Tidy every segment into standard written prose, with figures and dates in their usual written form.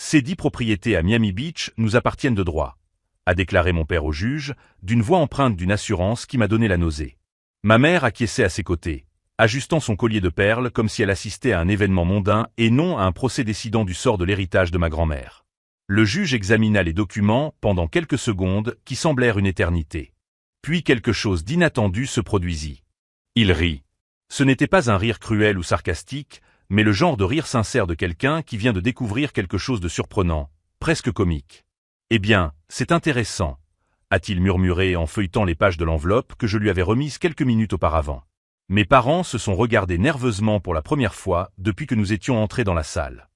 Ces 10 propriétés à Miami Beach nous appartiennent de droit, a déclaré mon père au juge, d'une voix empreinte d'une assurance qui m'a donné la nausée. Ma mère acquiesçait à ses côtés, ajustant son collier de perles comme si elle assistait à un événement mondain et non à un procès décidant du sort de l'héritage de ma grand-mère. Le juge examina les documents pendant quelques secondes qui semblèrent une éternité. Puis quelque chose d'inattendu se produisit. Il rit. Ce n'était pas un rire cruel ou sarcastique, mais le genre de rire sincère de quelqu'un qui vient de découvrir quelque chose de surprenant, presque comique. « Eh bien, c'est intéressant », a-t-il murmuré en feuilletant les pages de l'enveloppe que je lui avais remise quelques minutes auparavant. Mes parents se sont regardés nerveusement pour la première fois depuis que nous étions entrés dans la salle.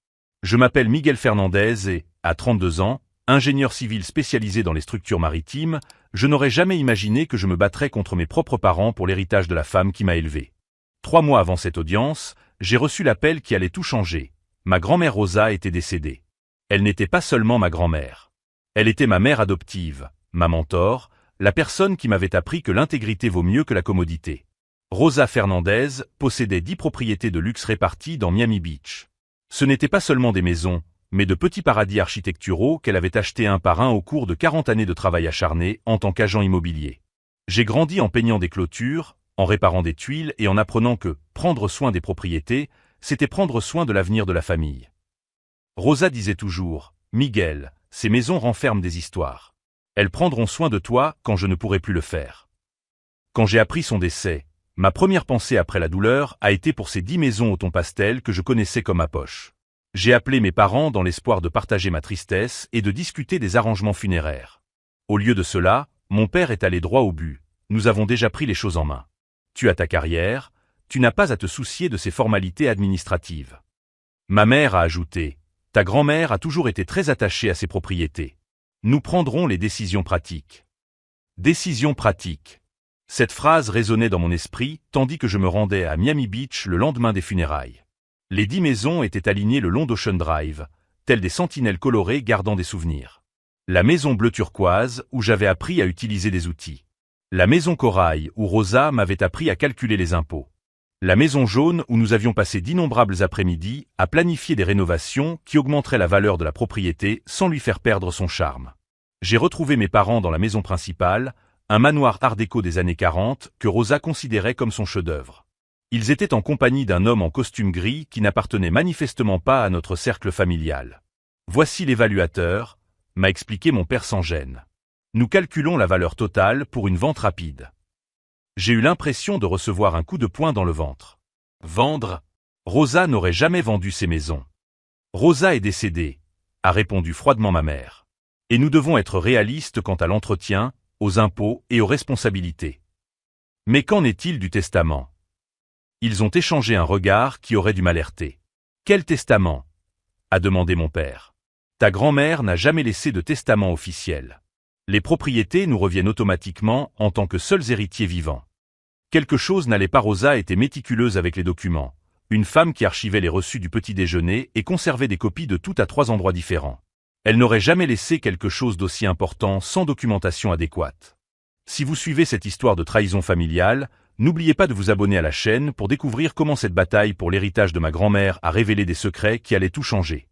Je m'appelle Miguel Fernandez et, à 32 ans, ingénieur civil spécialisé dans les structures maritimes, je n'aurais jamais imaginé que je me battrais contre mes propres parents pour l'héritage de la femme qui m'a élevé. 3 mois avant cette audience, j'ai reçu l'appel qui allait tout changer. Ma grand-mère Rosa était décédée. Elle n'était pas seulement ma grand-mère. Elle était ma mère adoptive, ma mentor, la personne qui m'avait appris que l'intégrité vaut mieux que la commodité. Rosa Fernandez possédait 10 propriétés de luxe réparties dans Miami Beach. Ce n'étaient pas seulement des maisons, mais de petits paradis architecturaux qu'elle avait achetés un par un au cours de 40 années de travail acharné en tant qu'agent immobilier. J'ai grandi en peignant des clôtures, en réparant des tuiles et en apprenant que prendre soin des propriétés, c'était prendre soin de l'avenir de la famille. Rosa disait toujours, « Miguel, ces maisons renferment des histoires. Elles prendront soin de toi quand je ne pourrai plus le faire. » Quand j'ai appris son décès, ma première pensée après la douleur a été pour ces 10 maisons au ton pastel que je connaissais comme ma poche. J'ai appelé mes parents dans l'espoir de partager ma tristesse et de discuter des arrangements funéraires. Au lieu de cela, mon père est allé droit au but. Nous avons déjà pris les choses en main. Tu as ta carrière, tu n'as pas à te soucier de ces formalités administratives. Ma mère a ajouté, ta grand-mère a toujours été très attachée à ses propriétés. Nous prendrons les décisions pratiques. Décisions pratiques. Cette phrase résonnait dans mon esprit tandis que je me rendais à Miami Beach le lendemain des funérailles. Les 10 maisons étaient alignées le long d'Ocean Drive, telles des sentinelles colorées gardant des souvenirs. La maison bleu turquoise où j'avais appris à utiliser des outils. La maison corail où Rosa m'avait appris à calculer les impôts. La maison jaune où nous avions passé d'innombrables après-midi à planifier des rénovations qui augmenteraient la valeur de la propriété sans lui faire perdre son charme. J'ai retrouvé mes parents dans la maison principale, un manoir art déco des années 40 que Rosa considérait comme son chef-d'œuvre. Ils étaient en compagnie d'un homme en costume gris qui n'appartenait manifestement pas à notre cercle familial. Voici l'évaluateur, m'a expliqué mon père sans gêne. Nous calculons la valeur totale pour une vente rapide. J'ai eu l'impression de recevoir un coup de poing dans le ventre. Vendre? Rosa n'aurait jamais vendu ses maisons. Rosa est décédée, a répondu froidement ma mère. Et nous devons être réalistes quant à l'entretien, aux impôts et aux responsabilités. Mais qu'en est-il du testament? Ils ont échangé un regard qui aurait dû m'alerter. Quel testament? A demandé mon père. Ta grand-mère n'a jamais laissé de testament officiel. Les propriétés nous reviennent automatiquement en tant que seuls héritiers vivants. Quelque chose n'allait pas. Rosa était méticuleuse avec les documents. Une femme qui archivait les reçus du petit déjeuner et conservait des copies de tout à 3 endroits différents. Elle n'aurait jamais laissé quelque chose d'aussi important sans documentation adéquate. Si vous suivez cette histoire de trahison familiale, n'oubliez pas de vous abonner à la chaîne pour découvrir comment cette bataille pour l'héritage de ma grand-mère a révélé des secrets qui allaient tout changer.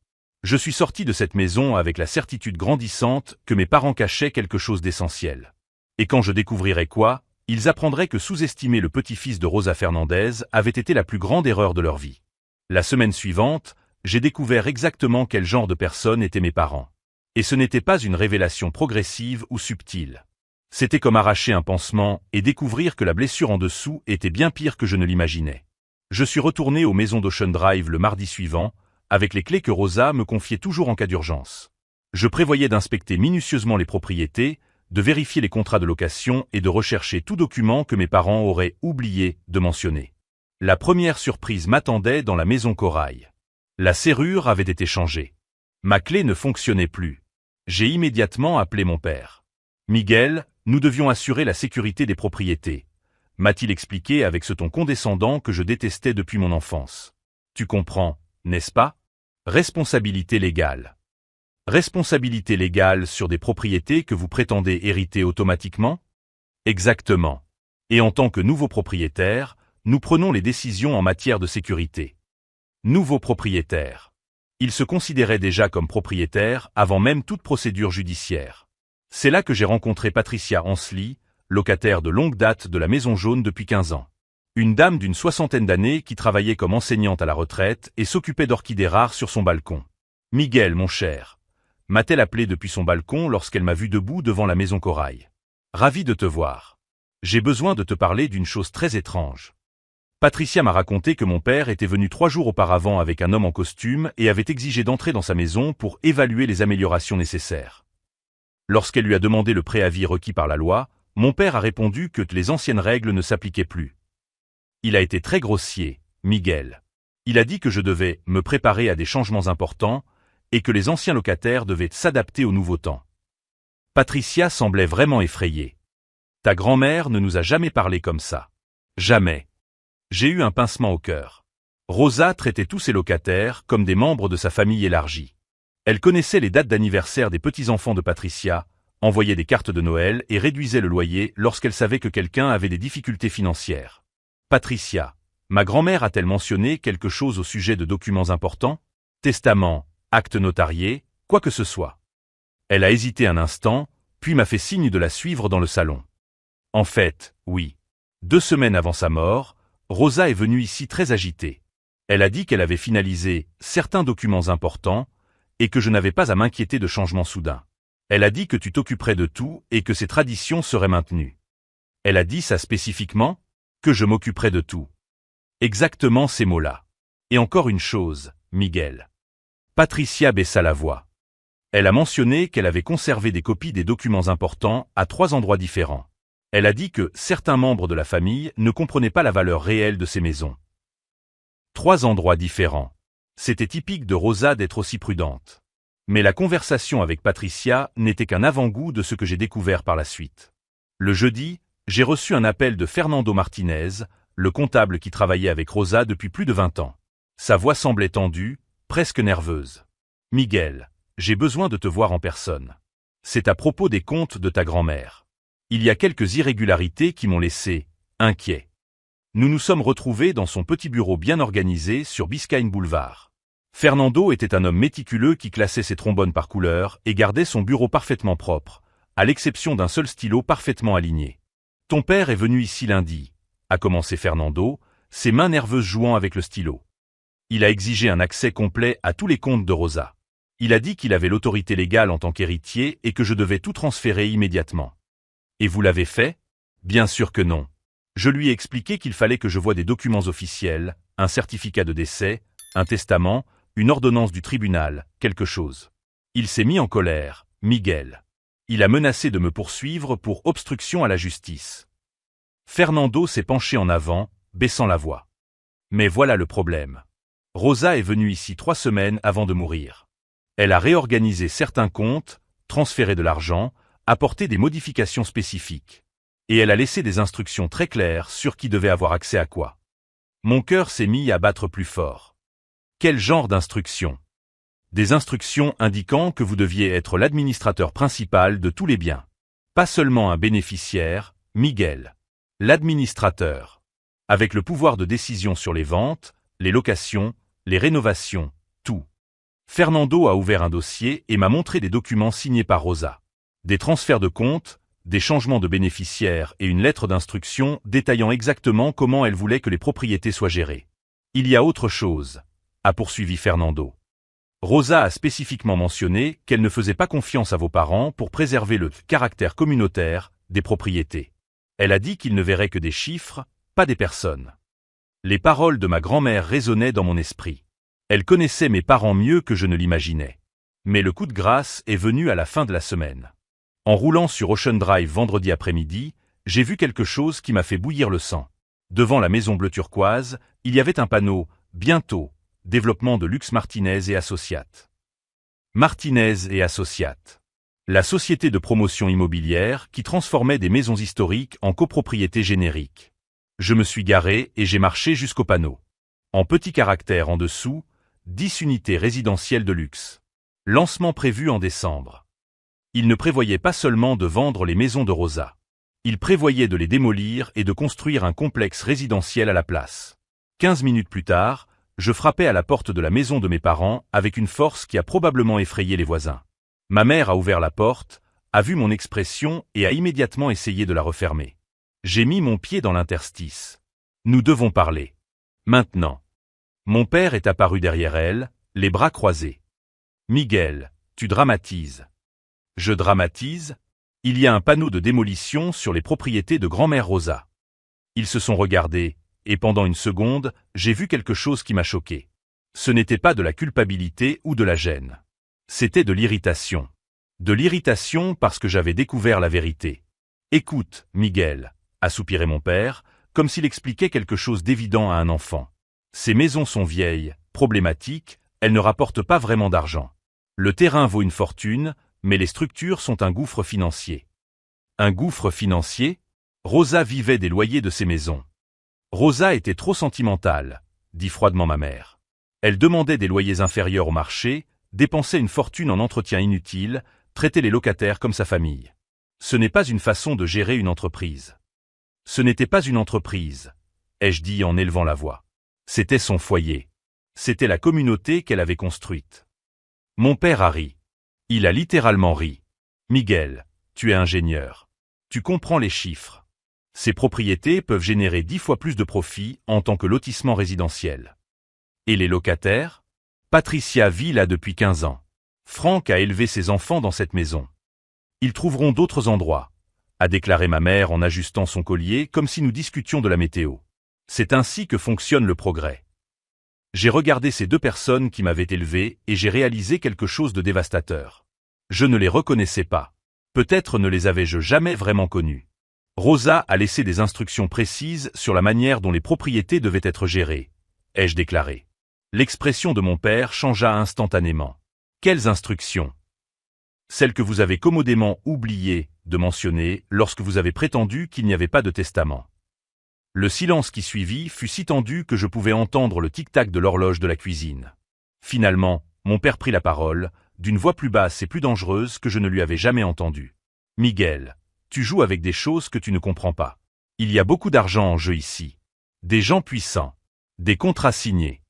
Je suis sorti de cette maison avec la certitude grandissante que mes parents cachaient quelque chose d'essentiel. Et quand je découvrirais quoi, ils apprendraient que sous-estimer le petit-fils de Rosa Fernandez avait été la plus grande erreur de leur vie. La semaine suivante, j'ai découvert exactement quel genre de personnes étaient mes parents. Et ce n'était pas une révélation progressive ou subtile. C'était comme arracher un pansement et découvrir que la blessure en dessous était bien pire que je ne l'imaginais. Je suis retourné aux maisons d'Ocean Drive le mardi suivant, avec les clés que Rosa me confiait toujours en cas d'urgence. Je prévoyais d'inspecter minutieusement les propriétés, de vérifier les contrats de location et de rechercher tout document que mes parents auraient oublié de mentionner. La première surprise m'attendait dans la maison corail. La serrure avait été changée. Ma clé ne fonctionnait plus. J'ai immédiatement appelé mon père. Miguel, nous devions assurer la sécurité des propriétés, m'a-t-il expliqué avec ce ton condescendant que je détestais depuis mon enfance. Tu comprends, n'est-ce pas? Responsabilité légale. Responsabilité légale sur des propriétés que vous prétendez hériter automatiquement? Exactement. Et en tant que nouveaux propriétaires, nous prenons les décisions en matière de sécurité. Nouveaux propriétaires. Il se considérait déjà comme propriétaire avant même toute procédure judiciaire. C'est là que j'ai rencontré Patricia Ansley, locataire de longue date de la Maison Jaune depuis 15 ans. Une dame d'une 60aine d'années qui travaillait comme enseignante à la retraite et s'occupait d'orchidées rares sur son balcon. « Miguel, mon cher », m'a-t-elle appelé depuis son balcon lorsqu'elle m'a vu debout devant la maison Corail. « Ravi de te voir. J'ai besoin de te parler d'une chose très étrange. » Patricia m'a raconté que mon père était venu 3 jours auparavant avec un homme en costume et avait exigé d'entrer dans sa maison pour évaluer les améliorations nécessaires. Lorsqu'elle lui a demandé le préavis requis par la loi, mon père a répondu que les anciennes règles ne s'appliquaient plus. Il a été très grossier, Miguel. Il a dit que je devais me préparer à des changements importants et que les anciens locataires devaient s'adapter au nouveau temps. Patricia semblait vraiment effrayée. Ta grand-mère ne nous a jamais parlé comme ça. Jamais. J'ai eu un pincement au cœur. Rosa traitait tous ses locataires comme des membres de sa famille élargie. Elle connaissait les dates d'anniversaire des petits-enfants de Patricia, envoyait des cartes de Noël et réduisait le loyer lorsqu'elle savait que quelqu'un avait des difficultés financières. Patricia, ma grand-mère a-t-elle mentionné quelque chose au sujet de documents importants? Testament, acte notarié, quoi que ce soit. Elle a hésité un instant, puis m'a fait signe de la suivre dans le salon. En fait, oui. 2 semaines avant sa mort, Rosa est venue ici très agitée. Elle a dit qu'elle avait finalisé certains documents importants et que je n'avais pas à m'inquiéter de changements soudains. Elle a dit que tu t'occuperais de tout et que ces traditions seraient maintenues. Elle a dit ça spécifiquement? Que je m'occuperais de tout. Exactement ces mots-là. Et encore une chose, Miguel. Patricia baissa la voix. Elle a mentionné qu'elle avait conservé des copies des documents importants à 3 endroits différents. Elle a dit que certains membres de la famille ne comprenaient pas la valeur réelle de ces maisons. 3 endroits différents. C'était typique de Rosa d'être aussi prudente. Mais la conversation avec Patricia n'était qu'un avant-goût de ce que j'ai découvert par la suite. Le jeudi, j'ai reçu un appel de Fernando Martinez, le comptable qui travaillait avec Rosa depuis plus de 20 ans. Sa voix semblait tendue, presque nerveuse. « Miguel, j'ai besoin de te voir en personne. C'est à propos des comptes de ta grand-mère. Il y a quelques irrégularités qui m'ont laissé inquiet. » Nous nous sommes retrouvés dans son petit bureau bien organisé sur Biscayne Boulevard. Fernando était un homme méticuleux qui classait ses trombones par couleur et gardait son bureau parfaitement propre, à l'exception d'un seul stylo parfaitement aligné. « Ton père est venu ici lundi », a commencé Fernando, ses mains nerveuses jouant avec le stylo. Il a exigé un accès complet à tous les comptes de Rosa. Il a dit qu'il avait l'autorité légale en tant qu'héritier et que je devais tout transférer immédiatement. Et vous l'avez fait? Bien sûr que non. Je lui ai expliqué qu'il fallait que je voie des documents officiels, un certificat de décès, un testament, une ordonnance du tribunal, quelque chose. Il s'est mis en colère, Miguel. Il a menacé de me poursuivre pour obstruction à la justice. Fernando s'est penché en avant, baissant la voix. Mais voilà le problème. Rosa est venue ici 3 semaines avant de mourir. Elle a réorganisé certains comptes, transféré de l'argent, apporté des modifications spécifiques. Et elle a laissé des instructions très claires sur qui devait avoir accès à quoi. Mon cœur s'est mis à battre plus fort. Quel genre d'instructions? Des instructions indiquant que vous deviez être l'administrateur principal de tous les biens. Pas seulement un bénéficiaire, Miguel. L'administrateur. Avec le pouvoir de décision sur les ventes, les locations, les rénovations, tout. Fernando a ouvert un dossier et m'a montré des documents signés par Rosa. Des transferts de comptes, des changements de bénéficiaires et une lettre d'instruction détaillant exactement comment elle voulait que les propriétés soient gérées. Il y a autre chose, a poursuivi Fernando. Rosa a spécifiquement mentionné qu'elle ne faisait pas confiance à vos parents pour préserver le caractère communautaire des propriétés. Elle a dit qu'ils ne verraient que des chiffres, pas des personnes. Les paroles de ma grand-mère résonnaient dans mon esprit. Elle connaissait mes parents mieux que je ne l'imaginais. Mais le coup de grâce est venu à la fin de la semaine. En roulant sur Ocean Drive vendredi après-midi, j'ai vu quelque chose qui m'a fait bouillir le sang. Devant la maison bleue turquoise, il y avait un panneau « Bientôt, développement de luxe Martinez et Associates ». Martinez et Associates. La société de promotion immobilière qui transformait des maisons historiques en copropriétés génériques. Je me suis garé et j'ai marché jusqu'au panneau. En petits caractères en dessous, 10 unités résidentielles de luxe. Lancement prévu en décembre. Il ne prévoyait pas seulement de vendre les maisons de Rosa. Il prévoyait de les démolir et de construire un complexe résidentiel à la place. 15 minutes plus tard, Je frappais à la porte de la maison de mes parents avec une force qui a probablement effrayé les voisins. Ma mère a ouvert la porte, a vu mon expression et a immédiatement essayé de la refermer. J'ai mis mon pied dans l'interstice. Nous devons parler. Maintenant. Mon père est apparu derrière elle, les bras croisés. Miguel, tu dramatises. Je dramatise? Il y a un panneau de démolition sur les propriétés de grand-mère Rosa. Ils se sont regardés, et pendant une seconde, j'ai vu quelque chose qui m'a choqué. Ce n'était pas de la culpabilité ou de la gêne. C'était de l'irritation. De l'irritation parce que j'avais découvert la vérité. Écoute, Miguel, a soupiré mon père, comme s'il expliquait quelque chose d'évident à un enfant. Ces maisons sont vieilles, problématiques, elles ne rapportent pas vraiment d'argent. Le terrain vaut une fortune, mais les structures sont un gouffre financier. Un gouffre financier? Rosa vivait des loyers de ces maisons. Rosa était trop sentimentale, dit froidement ma mère. Elle demandait des loyers inférieurs au marché, dépensait une fortune en entretien inutile, traitait les locataires comme sa famille. Ce n'est pas une façon de gérer une entreprise. Ce n'était pas une entreprise, ai-je dit en élevant la voix. C'était son foyer. C'était la communauté qu'elle avait construite. Mon père a ri. Il a littéralement ri. Miguel, tu es ingénieur. Tu comprends les chiffres. Ces propriétés peuvent générer 10 fois plus de profit en tant que lotissement résidentiel. Et les locataires? Patricia vit là depuis 15 ans. Franck a élevé ses enfants dans cette maison. Ils trouveront d'autres endroits, a déclaré ma mère en ajustant son collier comme si nous discutions de la météo. C'est ainsi que fonctionne le progrès. J'ai regardé ces deux personnes qui m'avaient élevé et j'ai réalisé quelque chose de dévastateur. Je ne les reconnaissais pas. Peut-être ne les avais-je jamais vraiment connus. Rosa a laissé des instructions précises sur la manière dont les propriétés devaient être gérées, ai-je déclaré. L'expression de mon père changea instantanément. Quelles instructions? Celles que vous avez commodément oublié de mentionner lorsque vous avez prétendu qu'il n'y avait pas de testament. Le silence qui suivit fut si tendu que je pouvais entendre le tic-tac de l'horloge de la cuisine. Finalement, mon père prit la parole, d'une voix plus basse et plus dangereuse que je ne lui avais jamais entendue. Miguel, tu joues avec des choses que tu ne comprends pas. Il y a beaucoup d'argent en jeu ici. Des gens puissants. Des contrats signés.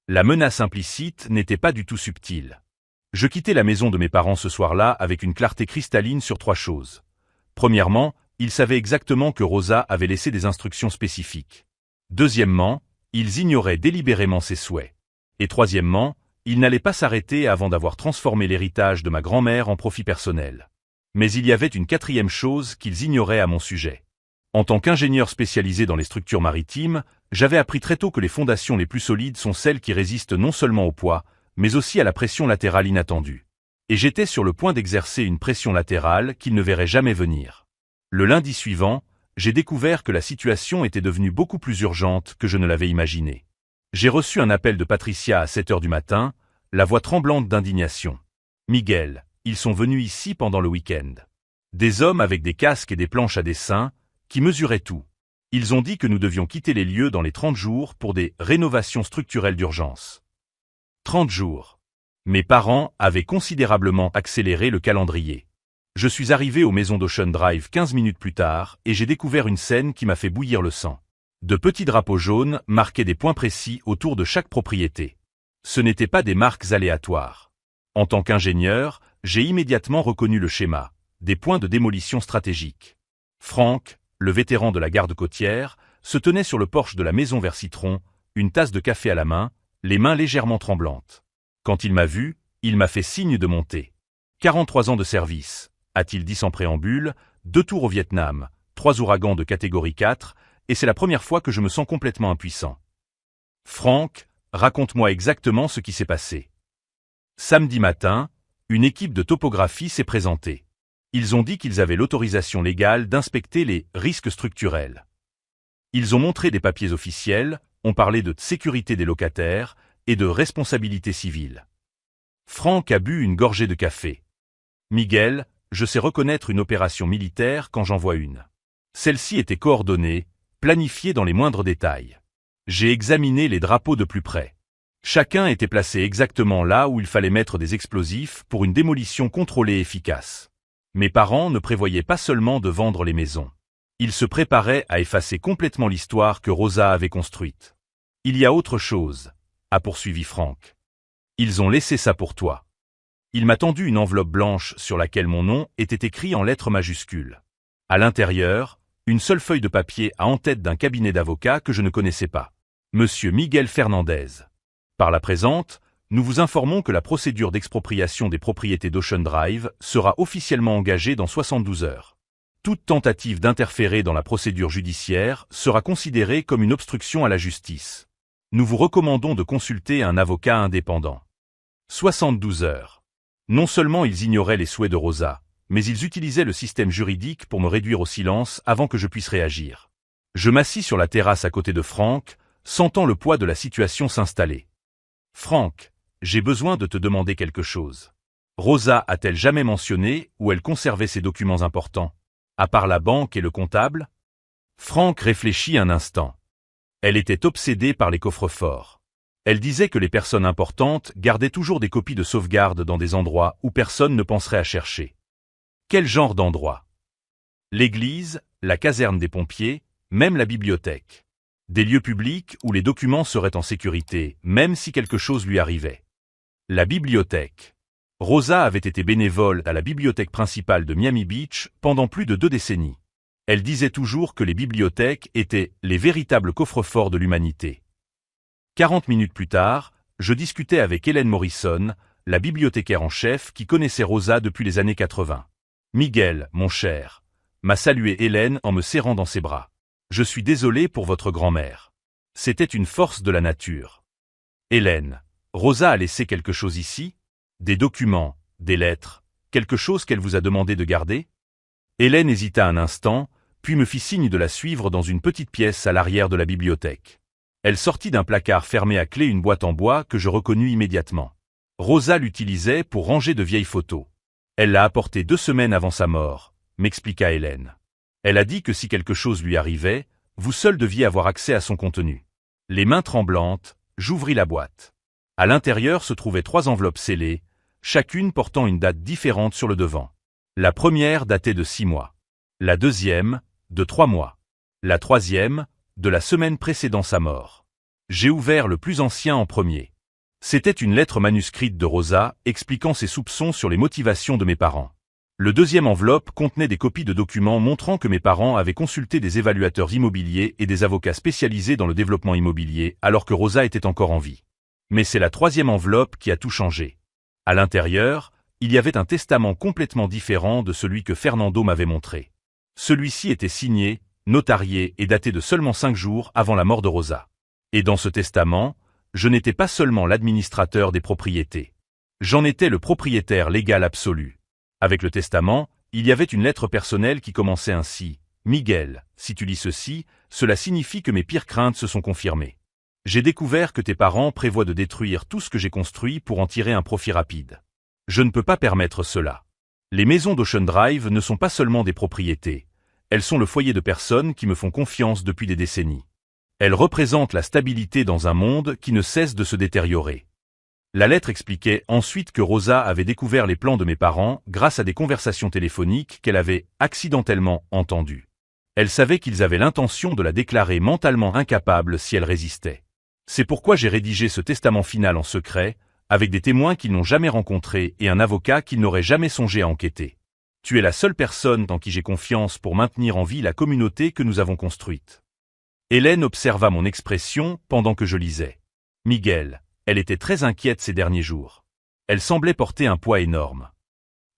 La menace implicite n'était pas du tout subtile. Je quittais la maison de mes parents ce soir-là avec une clarté cristalline sur 3 choses. Premièrement, ils savaient exactement que Rosa avait laissé des instructions spécifiques. Deuxièmement, ils ignoraient délibérément ses souhaits. Et troisièmement, ils n'allaient pas s'arrêter avant d'avoir transformé l'héritage de ma grand-mère en profit personnel. Mais il y avait une 4e chose qu'ils ignoraient à mon sujet. En tant qu'ingénieur spécialisé dans les structures maritimes, j'avais appris très tôt que les fondations les plus solides sont celles qui résistent non seulement au poids, mais aussi à la pression latérale inattendue. Et j'étais sur le point d'exercer une pression latérale qu'ils ne verraient jamais venir. Le lundi suivant, j'ai découvert que la situation était devenue beaucoup plus urgente que je ne l'avais imaginé. J'ai reçu un appel de Patricia à 7 heures du matin, la voix tremblante d'indignation. Miguel, ils sont venus ici pendant le week-end. Des hommes avec des casques et des planches à dessin, qui mesuraient tout. Ils ont dit que nous devions quitter les lieux dans les 30 jours pour des rénovations structurelles d'urgence. 30 jours. Mes parents avaient considérablement accéléré le calendrier. Je suis arrivé aux maisons d'Ocean Drive 15 minutes plus tard et j'ai découvert une scène qui m'a fait bouillir le sang. De petits drapeaux jaunes marquaient des points précis autour de chaque propriété. Ce n'étaient pas des marques aléatoires. En tant qu'ingénieur, j'ai immédiatement reconnu le schéma, des points de démolition stratégiques. Franck, le vétéran de la garde côtière, se tenait sur le porche de la maison vert citron, une tasse de café à la main, les mains légèrement tremblantes. Quand il m'a vu, il m'a fait signe de monter. 43 ans de service, a-t-il dit sans préambule, 2 tours au Vietnam, 3 ouragans de catégorie 4, et c'est la première fois que je me sens complètement impuissant. Franck, raconte-moi exactement ce qui s'est passé. Samedi matin, une équipe de topographie s'est présentée. Ils ont dit qu'ils avaient l'autorisation légale d'inspecter les risques structurels. Ils ont montré des papiers officiels, ont parlé de sécurité des locataires et de responsabilité civile. Franck a bu une gorgée de café. Miguel, je sais reconnaître une opération militaire quand j'en vois une. Celle-ci était coordonnée, planifiée dans les moindres détails. J'ai examiné les drapeaux de plus près. Chacun était placé exactement là où il fallait mettre des explosifs pour une démolition contrôlée et efficace. Mes parents ne prévoyaient pas seulement de vendre les maisons. Ils se préparaient à effacer complètement l'histoire que Rosa avait construite. Il y a autre chose, a poursuivi Franck. Ils ont laissé ça pour toi. Il m'a tendu une enveloppe blanche sur laquelle mon nom était écrit en lettres majuscules. À l'intérieur, une seule feuille de papier à en-tête d'un cabinet d'avocats que je ne connaissais pas. Monsieur Miguel Fernandez. Par la présente, nous vous informons que la procédure d'expropriation des propriétés d'Ocean Drive sera officiellement engagée dans 72 heures. Toute tentative d'interférer dans la procédure judiciaire sera considérée comme une obstruction à la justice. Nous vous recommandons de consulter un avocat indépendant. 72 heures. Non seulement ils ignoraient les souhaits de Rosa, mais ils utilisaient le système juridique pour me réduire au silence avant que je puisse réagir. Je m'assis sur la terrasse à côté de Franck, sentant le poids de la situation s'installer. Franck, j'ai besoin de te demander quelque chose. Rosa a-t-elle jamais mentionné où elle conservait ses documents importants, à part la banque et le comptable? Franck réfléchit un instant. Elle était obsédée par les coffres-forts. Elle disait que les personnes importantes gardaient toujours des copies de sauvegarde dans des endroits où personne ne penserait à chercher. Quel genre d'endroit? L'église, la caserne des pompiers, même la bibliothèque. Des lieux publics où les documents seraient en sécurité, même si quelque chose lui arrivait. La bibliothèque. Rosa avait été bénévole à la bibliothèque principale de Miami Beach pendant plus de 2 décennies. Elle disait toujours que les bibliothèques étaient les véritables coffres-forts de l'humanité. 40 minutes plus tard, je discutais avec Hélène Morrison, la bibliothécaire en chef qui connaissait Rosa depuis les années 80. Miguel, mon cher, m'a salué Hélène en me serrant dans ses bras. Je suis désolé pour votre grand-mère. C'était une force de la nature. Hélène, Rosa a laissé quelque chose ici? Des documents, des lettres, quelque chose qu'elle vous a demandé de garder? Hélène hésita un instant, puis me fit signe de la suivre dans une petite pièce à l'arrière de la bibliothèque. Elle sortit d'un placard fermé à clé une boîte en bois que je reconnus immédiatement. Rosa l'utilisait pour ranger de vieilles photos. Elle l'a apportée 2 semaines avant sa mort, m'expliqua Hélène. Elle a dit que si quelque chose lui arrivait, vous seul deviez avoir accès à son contenu. Les mains tremblantes, j'ouvris la boîte. À l'intérieur se trouvaient 3 enveloppes scellées, chacune portant une date différente sur le devant. La première datait de 6 mois. La deuxième, de 3 mois. La troisième, de la semaine précédant sa mort. J'ai ouvert le plus ancien en premier. C'était une lettre manuscrite de Rosa expliquant ses soupçons sur les motivations de mes parents. Le deuxième enveloppe contenait des copies de documents montrant que mes parents avaient consulté des évaluateurs immobiliers et des avocats spécialisés dans le développement immobilier alors que Rosa était encore en vie. Mais c'est la troisième enveloppe qui a tout changé. À l'intérieur, il y avait un testament complètement différent de celui que Fernando m'avait montré. Celui-ci était signé, notarié et daté de seulement 5 jours avant la mort de Rosa. Et dans ce testament, je n'étais pas seulement l'administrateur des propriétés. J'en étais le propriétaire légal absolu. Avec le testament, il y avait une lettre personnelle qui commençait ainsi. « Miguel, si tu lis ceci, cela signifie que mes pires craintes se sont confirmées. J'ai découvert que tes parents prévoient de détruire tout ce que j'ai construit pour en tirer un profit rapide. Je ne peux pas permettre cela. Les maisons d'Ocean Drive ne sont pas seulement des propriétés. Elles sont le foyer de personnes qui me font confiance depuis des décennies. Elles représentent la stabilité dans un monde qui ne cesse de se détériorer. » La lettre expliquait ensuite que Rosa avait découvert les plans de mes parents grâce à des conversations téléphoniques qu'elle avait accidentellement entendues. Elle savait qu'ils avaient l'intention de la déclarer mentalement incapable si elle résistait. C'est pourquoi j'ai rédigé ce testament final en secret, avec des témoins qu'ils n'ont jamais rencontrés et un avocat qu'ils n'auraient jamais songé à enquêter. Tu es la seule personne en qui j'ai confiance pour maintenir en vie la communauté que nous avons construite. Hélène observa mon expression pendant que je lisais. Miguel, elle était très inquiète ces derniers jours. Elle semblait porter un poids énorme.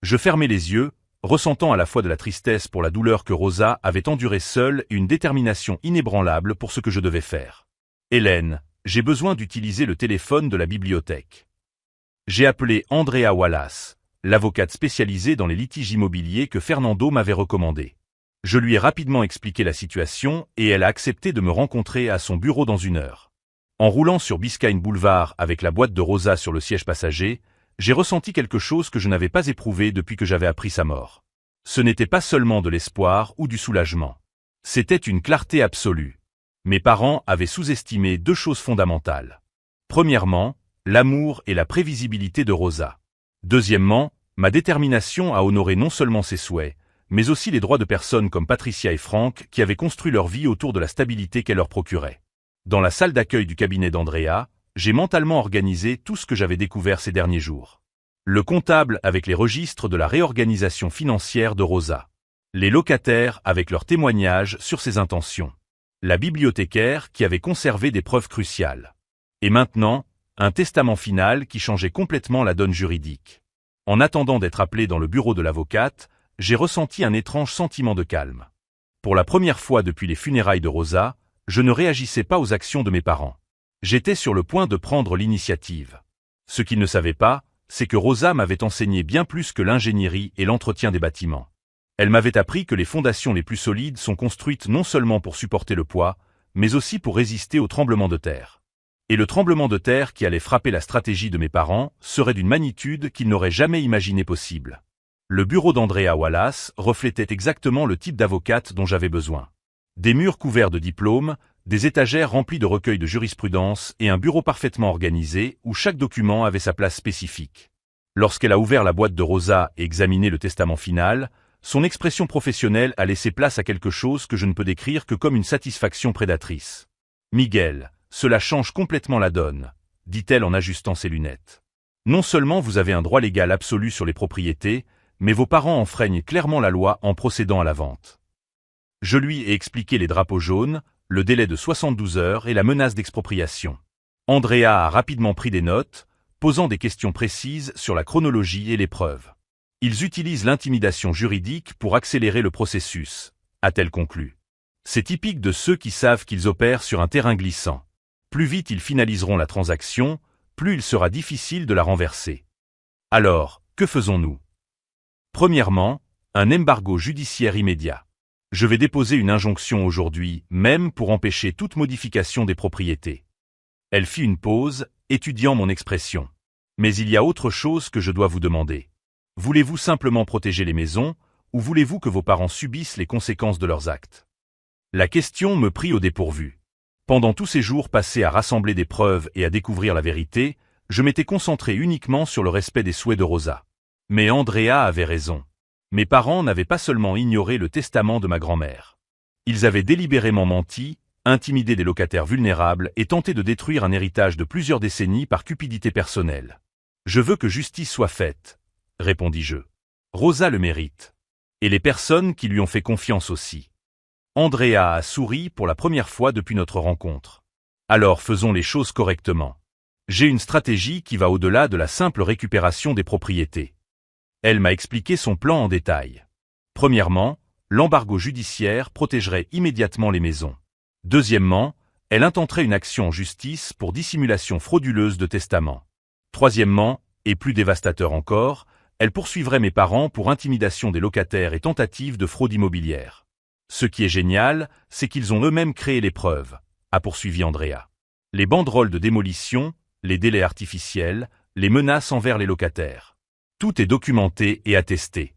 Je fermai les yeux, ressentant à la fois de la tristesse pour la douleur que Rosa avait endurée seule et une détermination inébranlable pour ce que je devais faire. Hélène, j'ai besoin d'utiliser le téléphone de la bibliothèque. J'ai appelé Andrea Wallace, l'avocate spécialisée dans les litiges immobiliers que Fernando m'avait recommandé. Je lui ai rapidement expliqué la situation et elle a accepté de me rencontrer à son bureau dans 1 heure. En roulant sur Biscayne Boulevard avec la boîte de Rosa sur le siège passager, j'ai ressenti quelque chose que je n'avais pas éprouvé depuis que j'avais appris sa mort. Ce n'était pas seulement de l'espoir ou du soulagement. C'était une clarté absolue. Mes parents avaient sous-estimé 2 choses fondamentales. Premièrement, l'amour et la prévisibilité de Rosa. Deuxièmement, ma détermination à honorer non seulement ses souhaits, mais aussi les droits de personnes comme Patricia et Franck qui avaient construit leur vie autour de la stabilité qu'elle leur procurait. Dans la salle d'accueil du cabinet d'Andrea, j'ai mentalement organisé tout ce que j'avais découvert ces derniers jours. Le comptable avec les registres de la réorganisation financière de Rosa. Les locataires avec leurs témoignages sur ses intentions. La bibliothécaire qui avait conservé des preuves cruciales. Et maintenant, un testament final qui changeait complètement la donne juridique. En attendant d'être appelé dans le bureau de l'avocate, j'ai ressenti un étrange sentiment de calme. Pour la première fois depuis les funérailles de Rosa, je ne réagissais pas aux actions de mes parents. J'étais sur le point de prendre l'initiative. Ce qu'ils ne savaient pas, c'est que Rosa m'avait enseigné bien plus que l'ingénierie et l'entretien des bâtiments. Elle m'avait appris que les fondations les plus solides sont construites non seulement pour supporter le poids, mais aussi pour résister aux tremblements de terre. Et le tremblement de terre qui allait frapper la stratégie de mes parents serait d'une magnitude qu'ils n'auraient jamais imaginé possible. Le bureau d'Andrea Wallace reflétait exactement le type d'avocate dont j'avais besoin. Des murs couverts de diplômes, des étagères remplies de recueils de jurisprudence et un bureau parfaitement organisé où chaque document avait sa place spécifique. Lorsqu'elle a ouvert la boîte de Rosa et examiné le testament final, son expression professionnelle a laissé place à quelque chose que je ne peux décrire que comme une satisfaction prédatrice. « Miguel, cela change complètement la donne », dit-elle en ajustant ses lunettes. « Non seulement vous avez un droit légal absolu sur les propriétés, mais vos parents enfreignent clairement la loi en procédant à la vente. » Je lui ai expliqué les drapeaux jaunes, le délai de 72 heures et la menace d'expropriation. Andrea a rapidement pris des notes, posant des questions précises sur la chronologie et les preuves. Ils utilisent l'intimidation juridique pour accélérer le processus, a-t-elle conclu. C'est typique de ceux qui savent qu'ils opèrent sur un terrain glissant. Plus vite ils finaliseront la transaction, plus il sera difficile de la renverser. Alors, que faisons-nous ? Premièrement, un embargo judiciaire immédiat. Je vais déposer une injonction aujourd'hui, même pour empêcher toute modification des propriétés. Elle fit une pause, étudiant mon expression. Mais il y a autre chose que je dois vous demander. Voulez-vous simplement protéger les maisons, ou voulez-vous que vos parents subissent les conséquences de leurs actes ? La question me prit au dépourvu. Pendant tous ces jours passés à rassembler des preuves et à découvrir la vérité, je m'étais concentré uniquement sur le respect des souhaits de Rosa. Mais Andrea avait raison. Mes parents n'avaient pas seulement ignoré le testament de ma grand-mère. Ils avaient délibérément menti, intimidé des locataires vulnérables et tenté de détruire un héritage de plusieurs décennies par cupidité personnelle. « Je veux que justice soit faite », répondis-je. Rosa le mérite. Et les personnes qui lui ont fait confiance aussi. Andrea a souri pour la première fois depuis notre rencontre. Alors faisons les choses correctement. J'ai une stratégie qui va au-delà de la simple récupération des propriétés. Elle m'a expliqué son plan en détail. Premièrement, l'embargo judiciaire protégerait immédiatement les maisons. Deuxièmement, elle intenterait une action en justice pour dissimulation frauduleuse de testament. Troisièmement, et plus dévastateur encore, elle poursuivrait mes parents pour intimidation des locataires et tentative de fraude immobilière. Ce qui est génial, c'est qu'ils ont eux-mêmes créé les preuves, a poursuivi Andrea. Les banderoles de démolition, les délais artificiels, les menaces envers les locataires. Tout est documenté et attesté.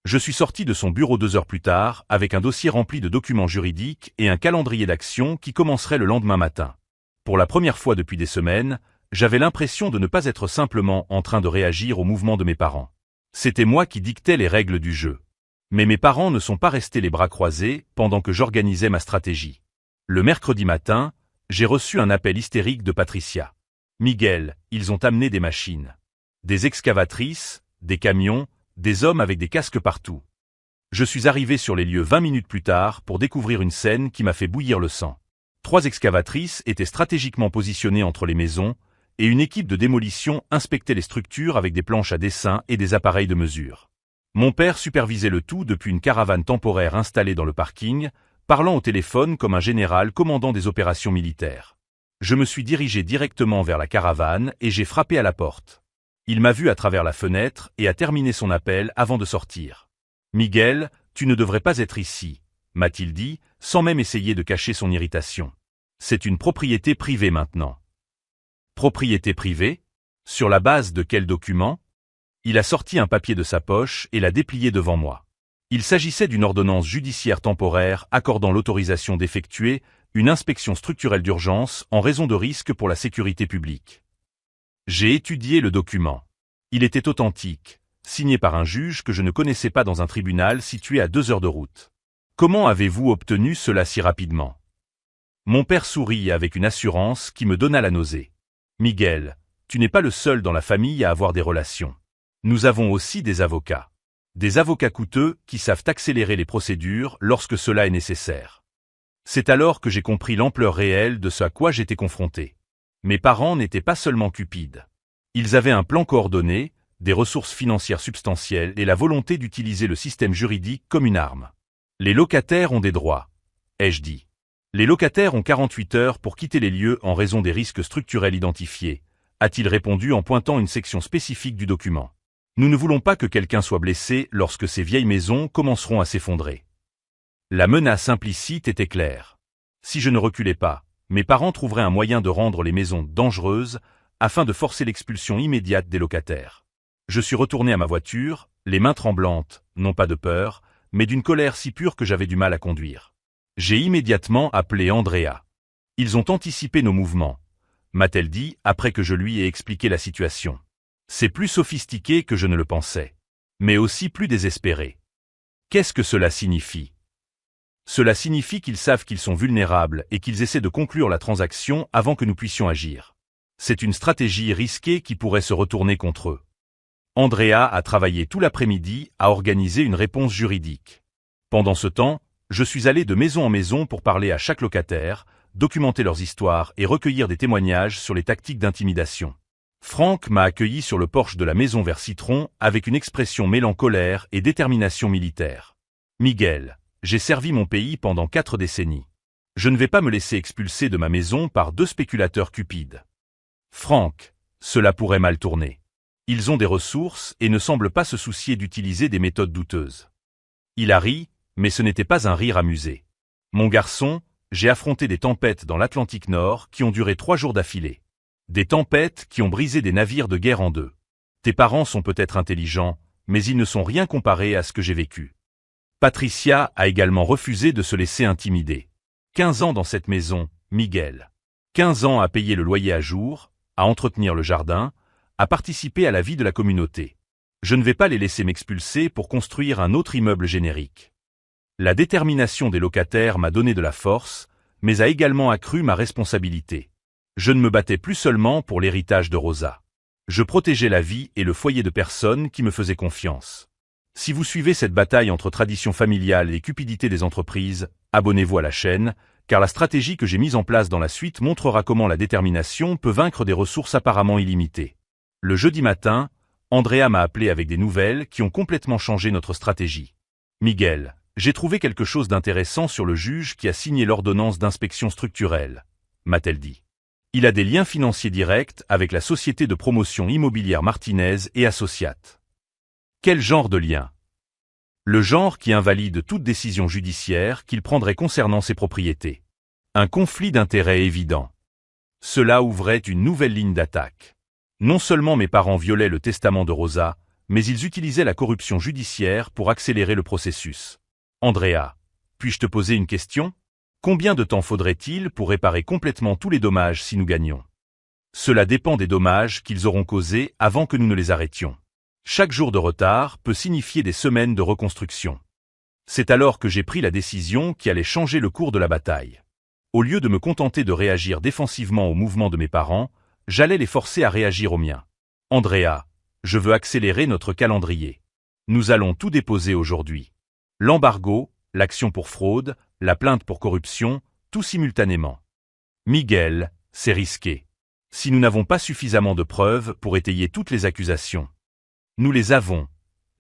Je suis sorti de son bureau 2 heures plus tard avec un dossier rempli de documents juridiques et un calendrier d'action qui commencerait le lendemain matin. Pour la première fois depuis des semaines, j'avais l'impression de ne pas être simplement en train de réagir au mouvement de mes parents. C'était moi qui dictais les règles du jeu. Mais mes parents ne sont pas restés les bras croisés pendant que j'organisais ma stratégie. Le mercredi matin, j'ai reçu un appel hystérique de Patricia. « Miguel, ils ont amené des machines. Des excavatrices, des camions, des hommes avec des casques partout. » Je suis arrivé sur les lieux 20 minutes plus tard pour découvrir une scène qui m'a fait bouillir le sang. 3 excavatrices étaient stratégiquement positionnées entre les maisons et une équipe de démolition inspectait les structures avec des planches à dessin et des appareils de mesure. Mon père supervisait le tout depuis une caravane temporaire installée dans le parking, parlant au téléphone comme un général commandant des opérations militaires. Je me suis dirigé directement vers la caravane et j'ai frappé à la porte. Il m'a vu à travers la fenêtre et a terminé son appel avant de sortir. « Miguel, tu ne devrais pas être ici », m'a-t-il dit, sans même essayer de cacher son irritation. « C'est une propriété privée maintenant. » Propriété privée ? Sur la base de quel document ? Il a sorti un papier de sa poche et l'a déplié devant moi. Il s'agissait d'une ordonnance judiciaire temporaire accordant l'autorisation d'effectuer une inspection structurelle d'urgence en raison de risques pour la sécurité publique. J'ai étudié le document. Il était authentique, signé par un juge que je ne connaissais pas dans un tribunal situé à 2 heures de route. Comment avez-vous obtenu cela si rapidement ? Mon père sourit avec une assurance qui me donna la nausée. Miguel, tu n'es pas le seul dans la famille à avoir des relations. Nous avons aussi des avocats. Des avocats coûteux qui savent accélérer les procédures lorsque cela est nécessaire. C'est alors que j'ai compris l'ampleur réelle de ce à quoi j'étais confronté. Mes parents n'étaient pas seulement cupides. Ils avaient un plan coordonné, des ressources financières substantielles et la volonté d'utiliser le système juridique comme une arme. Les locataires ont des droits, ai-je dit. Les locataires ont 48 heures pour quitter les lieux en raison des risques structurels identifiés, a-t-il répondu en pointant une section spécifique du document. Nous ne voulons pas que quelqu'un soit blessé lorsque ces vieilles maisons commenceront à s'effondrer. La menace implicite était claire. Si je ne reculais pas, mes parents trouveraient un moyen de rendre les maisons dangereuses afin de forcer l'expulsion immédiate des locataires. Je suis retourné à ma voiture, les mains tremblantes, non pas de peur, mais d'une colère si pure que j'avais du mal à conduire. J'ai immédiatement appelé Andrea. Ils ont anticipé nos mouvements, m'a-t-elle dit après que je lui ai expliqué la situation. C'est plus sophistiqué que je ne le pensais, mais aussi plus désespéré. Qu'est-ce que cela signifie? Cela signifie qu'ils savent qu'ils sont vulnérables et qu'ils essaient de conclure la transaction avant que nous puissions agir. C'est une stratégie risquée qui pourrait se retourner contre eux. Andrea a travaillé tout l'après-midi à organiser une réponse juridique. Pendant ce temps, je suis allé de maison en maison pour parler à chaque locataire, documenter leurs histoires et recueillir des témoignages sur les tactiques d'intimidation. Franck m'a accueilli sur le porche de la maison vers Citron avec une expression mêlant colère et détermination militaire. Miguel, j'ai servi mon pays pendant 4 décennies. Je ne vais pas me laisser expulser de ma maison par 2 spéculateurs cupides. Franck, cela pourrait mal tourner. Ils ont des ressources et ne semblent pas se soucier d'utiliser des méthodes douteuses. Il a ri, mais ce n'était pas un rire amusé. Mon garçon, j'ai affronté des tempêtes dans l'Atlantique Nord qui ont duré 3 jours d'affilée. Des tempêtes qui ont brisé des navires de guerre en 2. Tes parents sont peut-être intelligents, mais ils ne sont rien comparés à ce que j'ai vécu. Patricia a également refusé de se laisser intimider. 15 ans dans cette maison, Miguel. 15 ans à payer le loyer à jour, à entretenir le jardin, à participer à la vie de la communauté. Je ne vais pas les laisser m'expulser pour construire un autre immeuble générique. La détermination des locataires m'a donné de la force, mais a également accru ma responsabilité. Je ne me battais plus seulement pour l'héritage de Rosa. Je protégeais la vie et le foyer de personnes qui me faisaient confiance. Si vous suivez cette bataille entre tradition familiale et cupidité des entreprises, abonnez-vous à la chaîne, car la stratégie que j'ai mise en place dans la suite montrera comment la détermination peut vaincre des ressources apparemment illimitées. Le jeudi matin, Andrea m'a appelé avec des nouvelles qui ont complètement changé notre stratégie. Miguel, j'ai trouvé quelque chose d'intéressant sur le juge qui a signé l'ordonnance d'inspection structurelle, m'a-t-elle dit. Il a des liens financiers directs avec la société de promotion immobilière Martinez et Associates. Quel genre de lien? Le genre qui invalide toute décision judiciaire qu'il prendrait concernant ses propriétés. Un conflit d'intérêts évident. Cela ouvrait une nouvelle ligne d'attaque. Non seulement mes parents violaient le testament de Rosa, mais ils utilisaient la corruption judiciaire pour accélérer le processus. Andrea, puis-je te poser une question? Combien de temps faudrait-il pour réparer complètement tous les dommages si nous gagnons? Cela dépend des dommages qu'ils auront causés avant que nous ne les arrêtions. Chaque jour de retard peut signifier des semaines de reconstruction. C'est alors que j'ai pris la décision qui allait changer le cours de la bataille. Au lieu de me contenter de réagir défensivement aux mouvements de mes parents, j'allais les forcer à réagir aux miens. Andrea, je veux accélérer notre calendrier. Nous allons tout déposer aujourd'hui. L'embargo, l'action pour fraude, la plainte pour corruption, tout simultanément. Miguel, c'est risqué. Si nous n'avons pas suffisamment de preuves pour étayer toutes les accusations. Nous les avons.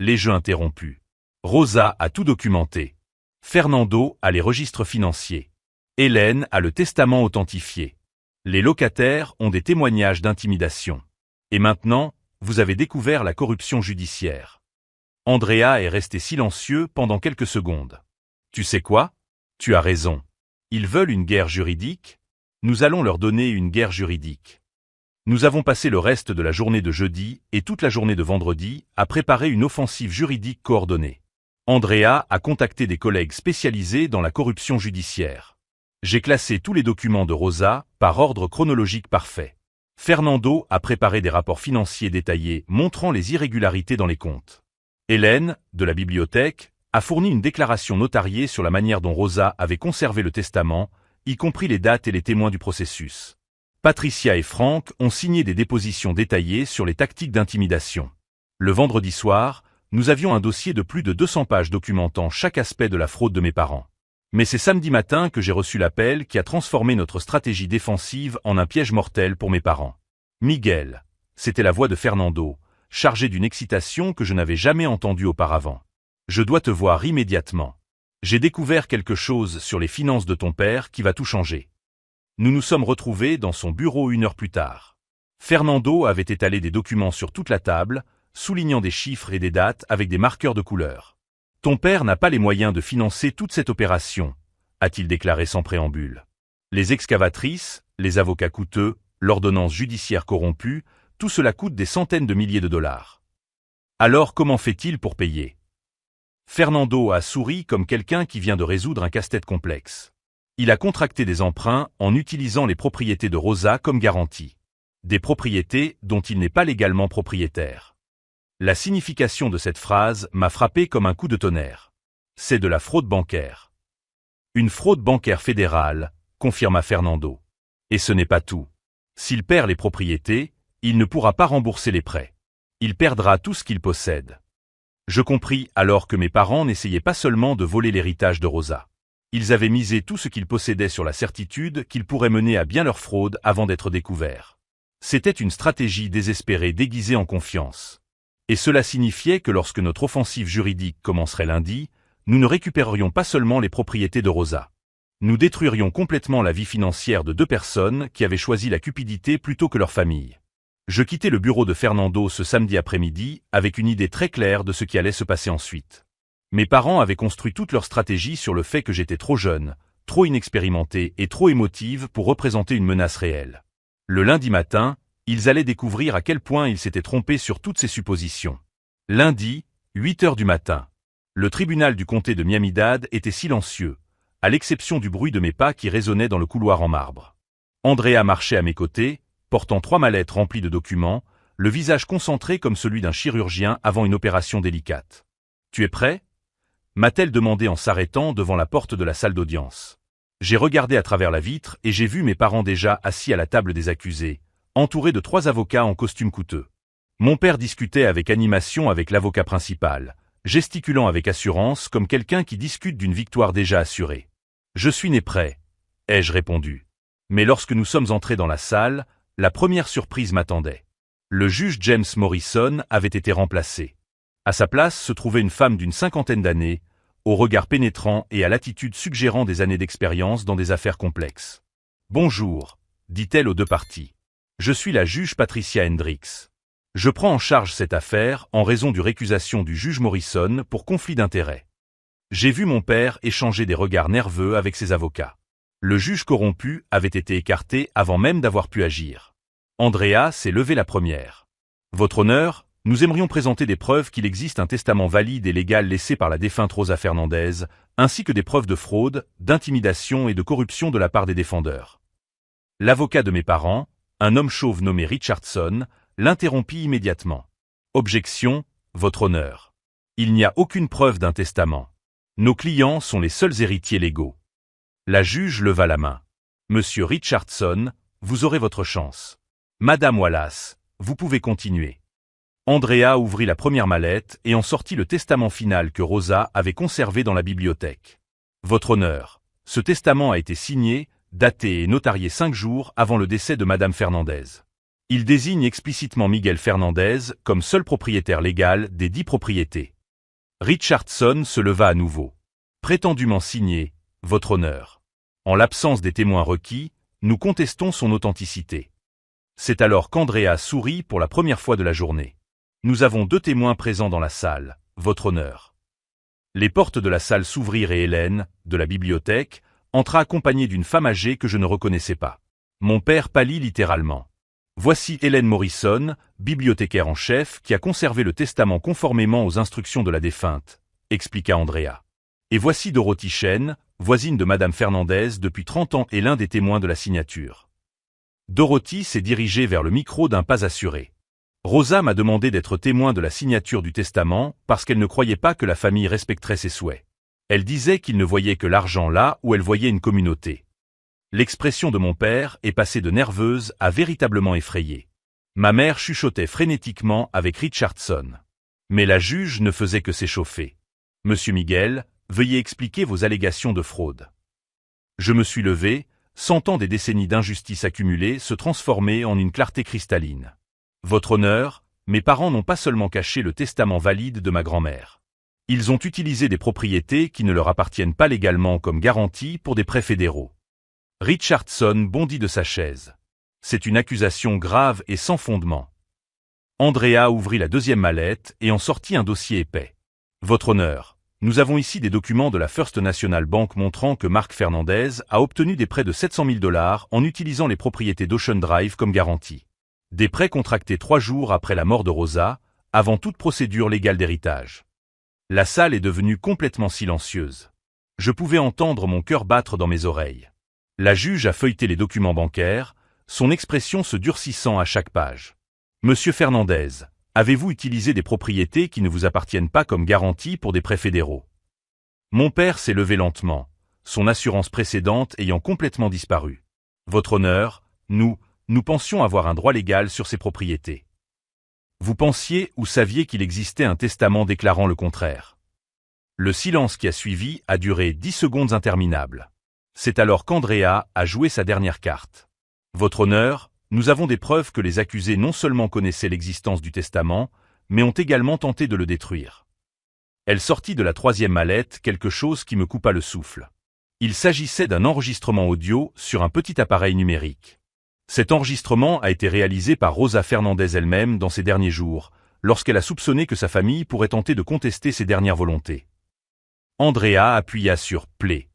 Les jeux interrompus. Rosa a tout documenté. Fernando a les registres financiers. Hélène a le testament authentifié. Les locataires ont des témoignages d'intimidation. Et maintenant, vous avez découvert la corruption judiciaire. Andrea est resté silencieux pendant quelques secondes. Tu sais quoi? Tu as raison. Ils veulent une guerre juridique? Nous allons leur donner une guerre juridique. Nous avons passé le reste de la journée de jeudi et toute la journée de vendredi à préparer une offensive juridique coordonnée. Andrea a contacté des collègues spécialisés dans la corruption judiciaire. J'ai classé tous les documents de Rosa par ordre chronologique parfait. Fernando a préparé des rapports financiers détaillés montrant les irrégularités dans les comptes. Hélène, de la bibliothèque, a fourni une déclaration notariée sur la manière dont Rosa avait conservé le testament, y compris les dates et les témoins du processus. Patricia et Frank ont signé des dépositions détaillées sur les tactiques d'intimidation. Le vendredi soir, nous avions un dossier de plus de 200 pages documentant chaque aspect de la fraude de mes parents. Mais c'est samedi matin que j'ai reçu l'appel qui a transformé notre stratégie défensive en un piège mortel pour mes parents. Miguel, c'était la voix de Fernando, chargée d'une excitation que je n'avais jamais entendue auparavant. Je dois te voir immédiatement. J'ai découvert quelque chose sur les finances de ton père qui va tout changer. Nous nous sommes retrouvés dans son bureau 1 heure plus tard. Fernando avait étalé des documents sur toute la table, soulignant des chiffres et des dates avec des marqueurs de couleur. Ton père n'a pas les moyens de financer toute cette opération, a-t-il déclaré sans préambule. Les excavatrices, les avocats coûteux, l'ordonnance judiciaire corrompue, tout cela coûte des centaines de milliers de dollars. Alors comment fait-il pour payer? Fernando a souri comme quelqu'un qui vient de résoudre un casse-tête complexe. Il a contracté des emprunts en utilisant les propriétés de Rosa comme garantie. Des propriétés dont il n'est pas légalement propriétaire. La signification de cette phrase m'a frappé comme un coup de tonnerre. C'est de la fraude bancaire. Une fraude bancaire fédérale, confirma Fernando. Et ce n'est pas tout. S'il perd les propriétés, il ne pourra pas rembourser les prêts. Il perdra tout ce qu'il possède. Je compris alors que mes parents n'essayaient pas seulement de voler l'héritage de Rosa. Ils avaient misé tout ce qu'ils possédaient sur la certitude qu'ils pourraient mener à bien leur fraude avant d'être découverts. C'était une stratégie désespérée déguisée en confiance. Et cela signifiait que lorsque notre offensive juridique commencerait lundi, nous ne récupérerions pas seulement les propriétés de Rosa. Nous détruirions complètement la vie financière de 2 personnes qui avaient choisi la cupidité plutôt que leur famille. Je quittais le bureau de Fernando ce samedi après-midi avec une idée très claire de ce qui allait se passer ensuite. Mes parents avaient construit toute leur stratégie sur le fait que j'étais trop jeune, trop inexpérimenté et trop émotive pour représenter une menace réelle. Le lundi matin, ils allaient découvrir à quel point ils s'étaient trompés sur toutes ces suppositions. Lundi, 8 heures du matin. Le tribunal du comté de Miami-Dade était silencieux, à l'exception du bruit de mes pas qui résonnait dans le couloir en marbre. Andrea marchait à mes côtés, portant 3 mallettes remplies de documents, le visage concentré comme celui d'un chirurgien avant une opération délicate. « Tu es prêt ?» m'a-t-elle demandé en s'arrêtant devant la porte de la salle d'audience. J'ai regardé à travers la vitre et j'ai vu mes parents déjà assis à la table des accusés, entourés de 3 avocats en costume coûteux. Mon père discutait avec animation avec l'avocat principal, gesticulant avec assurance comme quelqu'un qui discute d'une victoire déjà assurée. « Je suis né prêt », ai-je répondu. Mais lorsque nous sommes entrés dans la salle, la première surprise m'attendait. Le juge James Morrison avait été remplacé. À sa place se trouvait une femme d'une 50aine d'années, au regard pénétrant et à l'attitude suggérant des années d'expérience dans des affaires complexes. « Bonjour », dit-elle aux 2 parties. « Je suis la juge Patricia Hendricks. Je prends en charge cette affaire en raison du récusation du juge Morrison pour conflit d'intérêts. » J'ai vu mon père échanger des regards nerveux avec ses avocats. Le juge corrompu avait été écarté avant même d'avoir pu agir. Andrea s'est levée la première. « Votre honneur, nous aimerions présenter des preuves qu'il existe un testament valide et légal laissé par la défunte Rosa Fernandez, ainsi que des preuves de fraude, d'intimidation et de corruption de la part des défendeurs. » L'avocat de mes parents, un homme chauve nommé Richardson, l'interrompit immédiatement. « Objection, votre honneur. Il n'y a aucune preuve d'un testament. Nos clients sont les seuls héritiers légaux. » La juge leva la main. « Monsieur Richardson, vous aurez votre chance. Madame Wallace, vous pouvez continuer. » Andrea ouvrit la première mallette et en sortit le testament final que Rosa avait conservé dans la bibliothèque. « Votre honneur, ce testament a été signé, daté et notarié 5 jours avant le décès de Madame Fernandez. Il désigne explicitement Miguel Fernandez comme seul propriétaire légal des 10 propriétés. » Richardson se leva à nouveau. « Prétendument signé, votre honneur. En l'absence des témoins requis, nous contestons son authenticité. » C'est alors qu'Andrea sourit pour la première fois de la journée. « Nous avons 2 témoins présents dans la salle, votre honneur. » Les portes de la salle s'ouvrirent et Hélène, de la bibliothèque, entra accompagnée d'une femme âgée que je ne reconnaissais pas. Mon père pâlit littéralement. « Voici Hélène Morrison, bibliothécaire en chef, qui a conservé le testament conformément aux instructions de la défunte, » expliqua Andrea. « Et voici Dorothy Chen, voisine de Madame Fernandez depuis 30 ans et l'un des témoins de la signature. » Dorothy s'est dirigée vers le micro d'un pas assuré. Rosa m'a demandé d'être témoin de la signature du testament parce qu'elle ne croyait pas que la famille respecterait ses souhaits. Elle disait qu'il ne voyait que l'argent là où elle voyait une communauté. L'expression de mon père est passée de nerveuse à véritablement effrayée. Ma mère chuchotait frénétiquement avec Richardson. Mais la juge ne faisait que s'échauffer. « Monsieur Miguel, veuillez expliquer vos allégations de fraude. » Je me suis levé, sentant des décennies d'injustice accumulées se transformer en une clarté cristalline. « Votre honneur, mes parents n'ont pas seulement caché le testament valide de ma grand-mère. Ils ont utilisé des propriétés qui ne leur appartiennent pas légalement comme garantie pour des prêts fédéraux. » Richardson bondit de sa chaise. C'est une accusation grave et sans fondement. Andrea ouvrit la deuxième mallette et en sortit un dossier épais. « Votre honneur, nous avons ici des documents de la First National Bank montrant que Mark Fernandez a obtenu des prêts de 700 000 $ en utilisant les propriétés d'Ocean Drive comme garantie. Des prêts contractés 3 jours après la mort de Rosa, avant toute procédure légale d'héritage. » La salle est devenue complètement silencieuse. Je pouvais entendre mon cœur battre dans mes oreilles. La juge a feuilleté les documents bancaires, son expression se durcissant à chaque page. « Monsieur Fernandez, avez-vous utilisé des propriétés qui ne vous appartiennent pas comme garantie pour des prêts fédéraux ?» Mon père s'est levé lentement, son assurance précédente ayant complètement disparu. « Votre honneur, nous pensions avoir un droit légal sur ces propriétés. » Vous pensiez ou saviez qu'il existait un testament déclarant le contraire. Le silence qui a suivi a duré 10 secondes interminables. C'est alors qu'Andrea a joué sa dernière carte. « Votre honneur, nous avons des preuves que les accusés non seulement connaissaient l'existence du testament, mais ont également tenté de le détruire. » Elle sortit de la troisième mallette quelque chose qui me coupa le souffle. Il s'agissait d'un enregistrement audio sur un petit appareil numérique. Cet enregistrement a été réalisé par Rosa Fernandez elle-même dans ses derniers jours, lorsqu'elle a soupçonné que sa famille pourrait tenter de contester ses dernières volontés. Andrea appuya sur « Play ».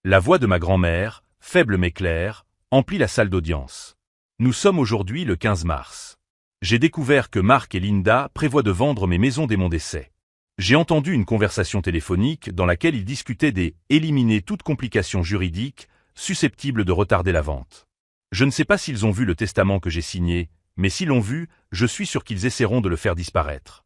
La voix de ma grand-mère, faible mais claire, emplit la salle d'audience. Nous sommes aujourd'hui le 15 mars. J'ai découvert que Mark et Linda prévoient de vendre mes maisons dès mon décès. J'ai entendu une conversation téléphonique dans laquelle ils discutaient d'éliminer toute complication juridique susceptible de retarder la vente. Je ne sais pas s'ils ont vu le testament que j'ai signé, mais s'ils l'ont vu, je suis sûr qu'ils essaieront de le faire disparaître.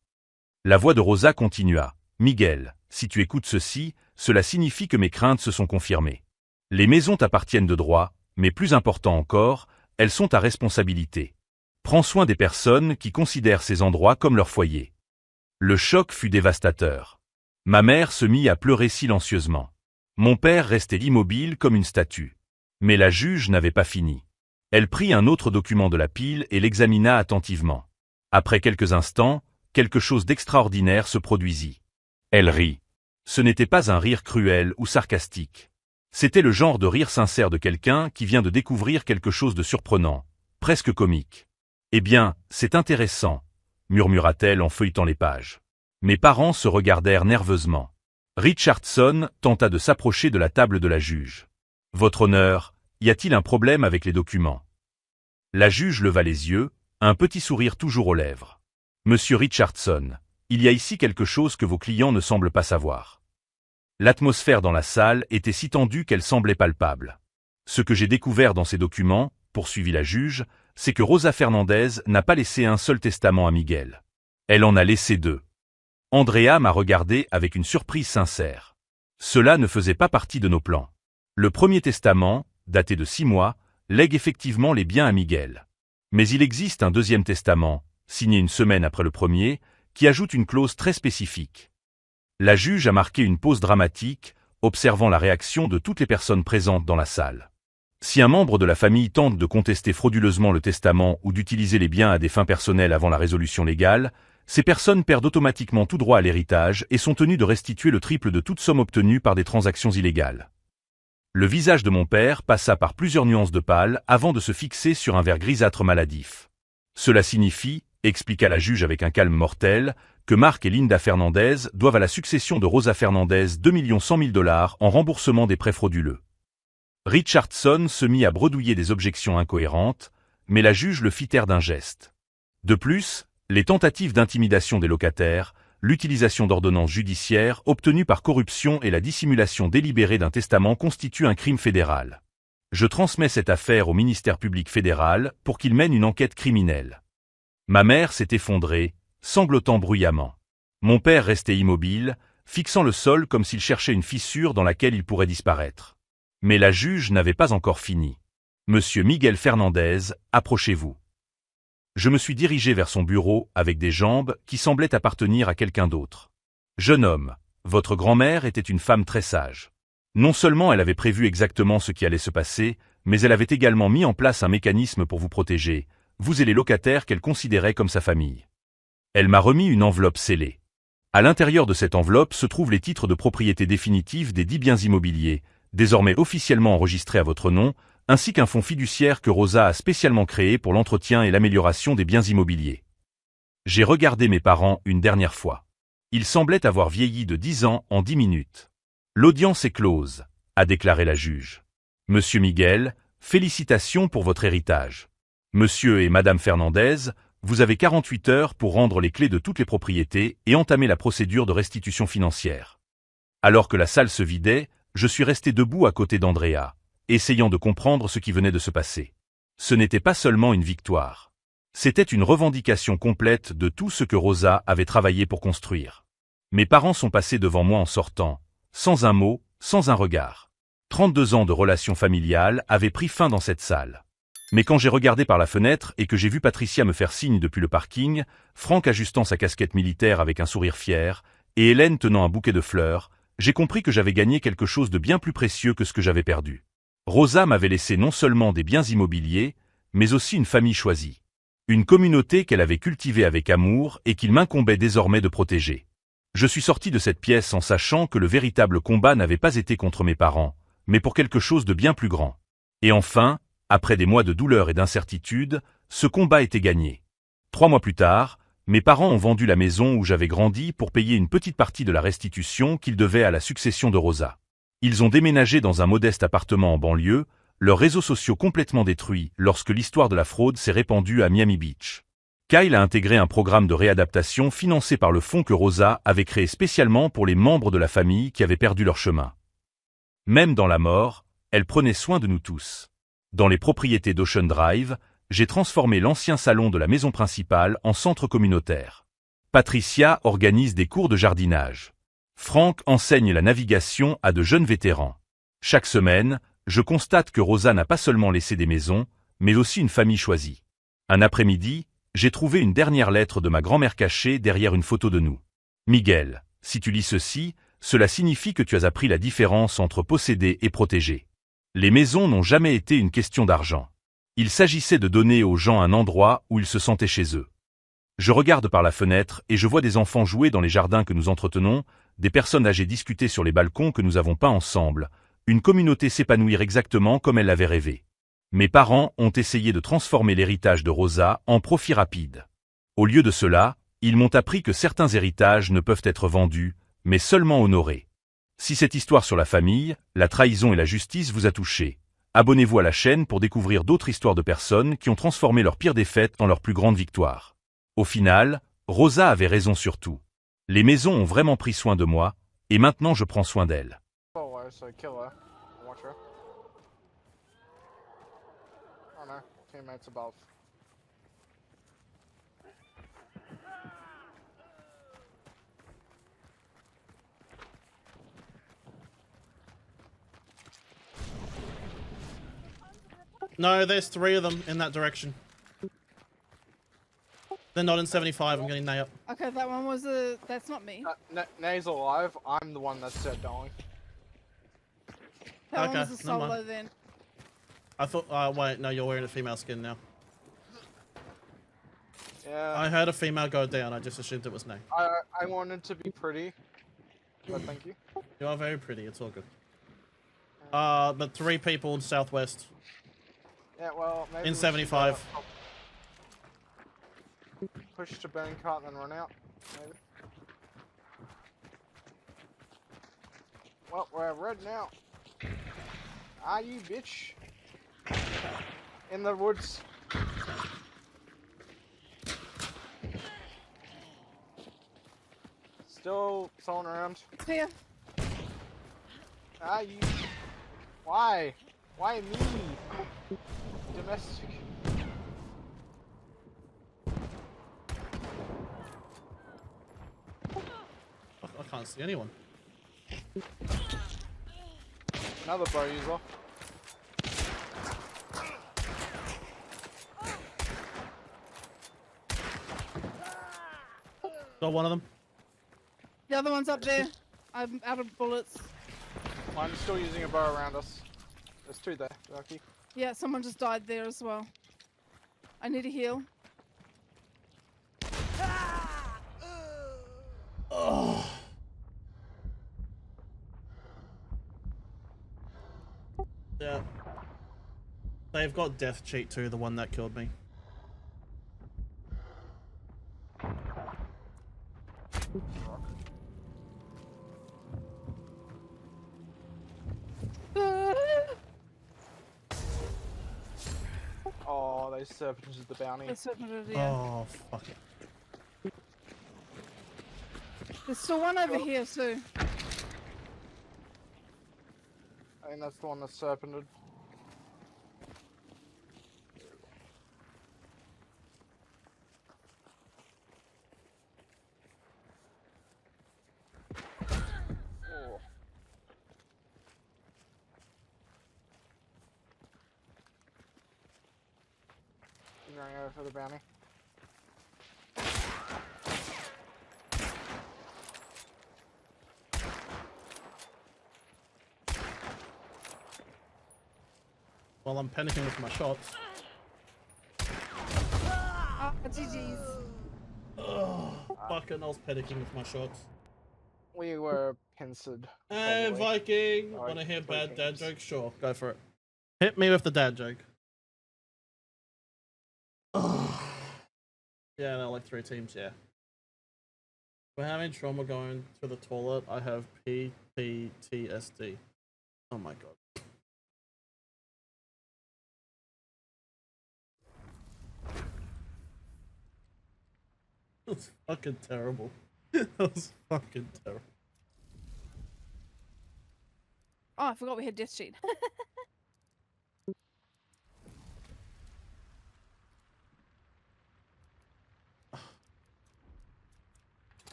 La voix de Rosa continua. « Miguel, si tu écoutes ceci, cela signifie que mes craintes se sont confirmées. Les maisons t'appartiennent de droit, mais plus important encore, elles sont ta responsabilité. Prends soin des personnes qui considèrent ces endroits comme leur foyer. » Le choc fut dévastateur. Ma mère se mit à pleurer silencieusement. Mon père restait immobile comme une statue. Mais la juge n'avait pas fini. Elle prit un autre document de la pile et l'examina attentivement. Après quelques instants, quelque chose d'extraordinaire se produisit. Elle rit. Ce n'était pas un rire cruel ou sarcastique. C'était le genre de rire sincère de quelqu'un qui vient de découvrir quelque chose de surprenant, presque comique. « Eh bien, c'est intéressant », murmura-t-elle en feuilletant les pages. Mes parents se regardèrent nerveusement. Richardson tenta de s'approcher de la table de la juge. « Votre honneur, y a-t-il un problème avec les documents ?» La juge leva les yeux, un petit sourire toujours aux lèvres. « Monsieur Richardson, il y a ici quelque chose que vos clients ne semblent pas savoir. » L'atmosphère dans la salle était si tendue qu'elle semblait palpable. « Ce que j'ai découvert dans ces documents, poursuivit la juge, c'est que Rosa Fernandez n'a pas laissé un seul testament à Miguel. Elle en a laissé 2. » Andrea m'a regardé avec une surprise sincère. Cela ne faisait pas partie de nos plans. Le premier testament, daté de 6 mois, lègue effectivement les biens à Miguel. Mais il existe un deuxième testament, signé une semaine après le premier, qui ajoute une clause très spécifique. La juge a marqué une pause dramatique, observant la réaction de toutes les personnes présentes dans la salle. Si un membre de la famille tente de contester frauduleusement le testament ou d'utiliser les biens à des fins personnelles avant la résolution légale, ces personnes perdent automatiquement tout droit à l'héritage et sont tenues de restituer le triple de toute somme obtenue par des transactions illégales. Le visage de mon père passa par plusieurs nuances de pâle avant de se fixer sur un vert grisâtre maladif. Cela signifie, expliqua la juge avec un calme mortel, que Mark et Linda Fernandez doivent à la succession de Rosa Fernandez 2 100 000 $ en remboursement des prêts frauduleux. Richardson se mit à bredouiller des objections incohérentes, mais la juge le fit taire d'un geste. De plus, les tentatives d'intimidation des locataires, l'utilisation d'ordonnances judiciaires obtenues par corruption et la dissimulation délibérée d'un testament constituent un crime fédéral. Je transmets cette affaire au ministère public fédéral pour qu'il mène une enquête criminelle. Ma mère s'est effondrée, sanglotant bruyamment. Mon père restait immobile, fixant le sol comme s'il cherchait une fissure dans laquelle il pourrait disparaître. Mais la juge n'avait pas encore fini. Monsieur Miguel Fernandez, approchez-vous. Je me suis dirigé vers son bureau avec des jambes qui semblaient appartenir à quelqu'un d'autre. Jeune homme, votre grand-mère était une femme très sage. Non seulement elle avait prévu exactement ce qui allait se passer, mais elle avait également mis en place un mécanisme pour vous protéger, vous et les locataires qu'elle considérait comme sa famille. Elle m'a remis une enveloppe scellée. À l'intérieur de cette enveloppe se trouvent les titres de propriété définitifs des 10 biens immobiliers, désormais officiellement enregistrés à votre nom, ainsi qu'un fonds fiduciaire que Rosa a spécialement créé pour l'entretien et l'amélioration des biens immobiliers. J'ai regardé mes parents une dernière fois. Ils semblaient avoir vieilli de 10 ans en 10 minutes. L'audience est close, a déclaré la juge. Monsieur Miguel, félicitations pour votre héritage. Monsieur et Madame Fernandez, vous avez 48 heures pour rendre les clés de toutes les propriétés et entamer la procédure de restitution financière. Alors que la salle se vidait, je suis resté debout à côté d'Andrea, essayant de comprendre ce qui venait de se passer. Ce n'était pas seulement une victoire. C'était une revendication complète de tout ce que Rosa avait travaillé pour construire. Mes parents sont passés devant moi en sortant, sans un mot, sans un regard. 32 ans de relations familiales avaient pris fin dans cette salle. Mais quand j'ai regardé par la fenêtre et que j'ai vu Patricia me faire signe depuis le parking, Franck ajustant sa casquette militaire avec un sourire fier, et Hélène tenant un bouquet de fleurs, j'ai compris que j'avais gagné quelque chose de bien plus précieux que ce que j'avais perdu. Rosa m'avait laissé non seulement des biens immobiliers, mais aussi une famille choisie. Une communauté qu'elle avait cultivée avec amour et qu'il m'incombait désormais de protéger. Je suis sorti de cette pièce en sachant que le véritable combat n'avait pas été contre mes parents, mais pour quelque chose de bien plus grand. Et enfin, après des mois de douleur et d'incertitude, ce combat était gagné. 3 mois plus tard, mes parents ont vendu la maison où j'avais grandi pour payer une petite partie de la restitution qu'ils devaient à la succession de Rosa. Ils ont déménagé dans un modeste appartement en banlieue, leurs réseaux sociaux complètement détruits lorsque l'histoire de la fraude s'est répandue à Miami Beach. Kyle a intégré un programme de réadaptation financé par le fonds que Rosa avait créé spécialement pour les membres de la famille qui avaient perdu leur chemin. Même dans la mort, elle prenait soin de nous tous. Dans les propriétés d'Ocean Drive, j'ai transformé l'ancien salon de la maison principale en centre communautaire. Patricia organise des cours de jardinage. Franck enseigne la navigation à de jeunes vétérans. Chaque semaine, je constate que Rosa n'a pas seulement laissé des maisons, mais aussi une famille choisie. Un après-midi, j'ai trouvé une dernière lettre de ma grand-mère cachée derrière une photo de nous. Miguel, si tu lis ceci, cela signifie que tu as appris la différence entre posséder et protéger. Les maisons n'ont jamais été une question d'argent. Il s'agissait de donner aux gens un endroit où ils se sentaient chez eux. Je regarde par la fenêtre et je vois des enfants jouer dans les jardins que nous entretenons, des personnes âgées discuter sur les balcons que nous avons peints ensemble, une communauté s'épanouir exactement comme elle l'avait rêvé. Mes parents ont essayé de transformer l'héritage de Rosa en profit rapide. Au lieu de cela, ils m'ont appris que certains héritages ne peuvent être vendus, mais seulement honorés. Si cette histoire sur la famille, la trahison et la justice vous a touché, abonnez-vous à la chaîne pour découvrir d'autres histoires de personnes qui ont transformé leurs pires défaites en leurs plus grandes victoires. Au final, Rosa avait raison sur tout. Les maisons ont vraiment pris soin de moi, et maintenant je prends soin d'elles. No, there's 3 of them in that direction. They're not in 75, I'm getting nailed. Okay, that one was a... That's not me. Nay's alive. I'm the one that's dying. That Okay, one was a never mind. solo then. I thought, wait, no, you're wearing a female skin now. Yeah. I heard a female go down, I just assumed it was Nay. I wanted to be pretty, but thank you. You are very pretty, it's all good. But 3 people in southwest. Yeah, well, maybe In we should, 75. push to burn cart and then run out. Maybe. Well, we're red now. Are you, bitch? In the woods. Still someone around. It's here. Are you? Why? Why me? Domestic. I can't see anyone. Another bow user. Got one of them. The other one's up there. I'm out of bullets. I'm still using a bow around us. There's two there, Lucky. Yeah, someone just died there as well. I need a heal. Oh. Yeah. They've got death cheat too, the one that killed me. Oh, they serpented the bounty. That's what it is, yeah. Oh, fuck it. There's still one over here too. I think that's the one that serpented. Oh. He's running over for the bounty. Well, I'm panicking with my shots. Oh, GG's. Oh, fucking, I was panicking with my shots. We were pincered. Hey, Totally. Viking! Alright, Wanna hear bad dad Vikings. jokes? Sure, go for it. Hit me with the dad joke. Yeah, no, like 3 teams, yeah. We're having trauma going to the toilet. I have PTSD. Oh my god. That's fucking terrible. That was fucking terrible. Oh, I forgot we had death sheet.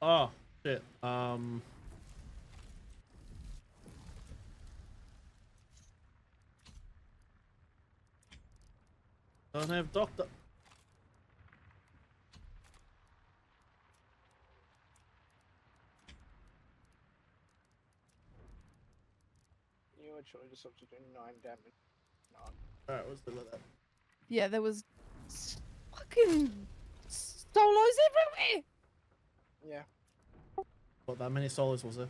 Oh, shit. Don't have doctor. You actually just have to do 9 damage. No. Alright, what's the that? Yeah, there was fucking solos everywhere. Yeah. What, that many solos was there?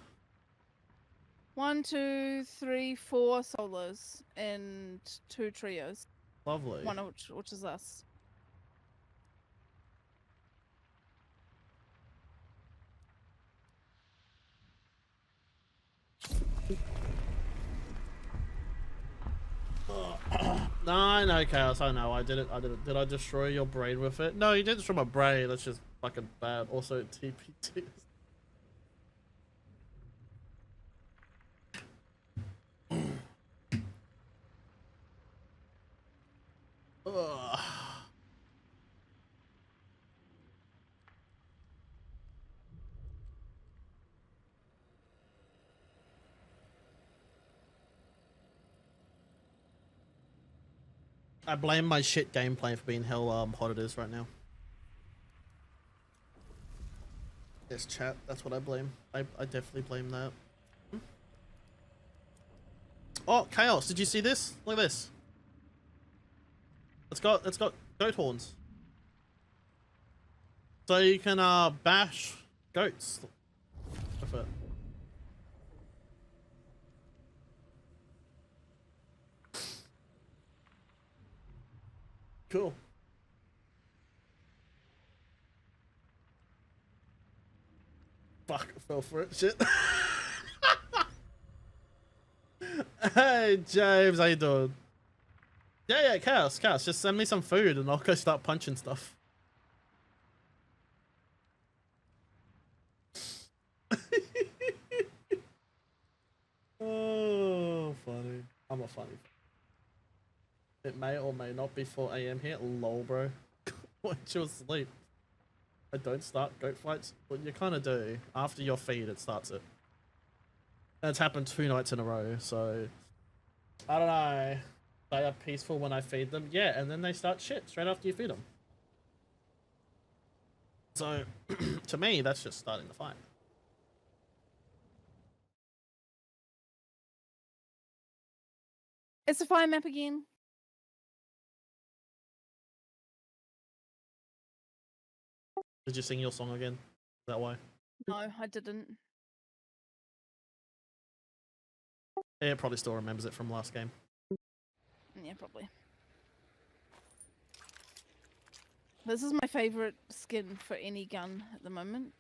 1, 2, 3, 4 solos and 2 trios. Lovely. One of which is us. No, no, Chaos, I know, I did it. Did I destroy your brain with it? No, you didn't destroy my brain, that's just fucking bad. Also, TPT. Ugh. I blame my shit gameplay for being how hot it is right now. Yes, chat, that's what I blame. I definitely blame that. Oh, Chaos, did you see this? Look at this. It's got goat horns. So you can bash goats with it. Cool. Fuck, I fell for it. Shit. Hey, James, how you doing? Yeah, Chaos, just send me some food and I'll go start punching stuff. funny. I'm a funny. It may or may not be 4 a.m. here. Lol, bro. Once you're asleep. I don't start goat fights, but you kind of do. After your feed, it starts it. And it's happened 2 nights in a row, so... I don't know. They are peaceful when I feed them. Yeah, and then they start shit straight after you feed them. So, to me, that's just starting the fight. It's a fire map again. Did you sing your song again? That way? No, I didn't. Yeah, it probably still remembers it from last game. Yeah, probably. This is my favorite skin for any gun at the moment.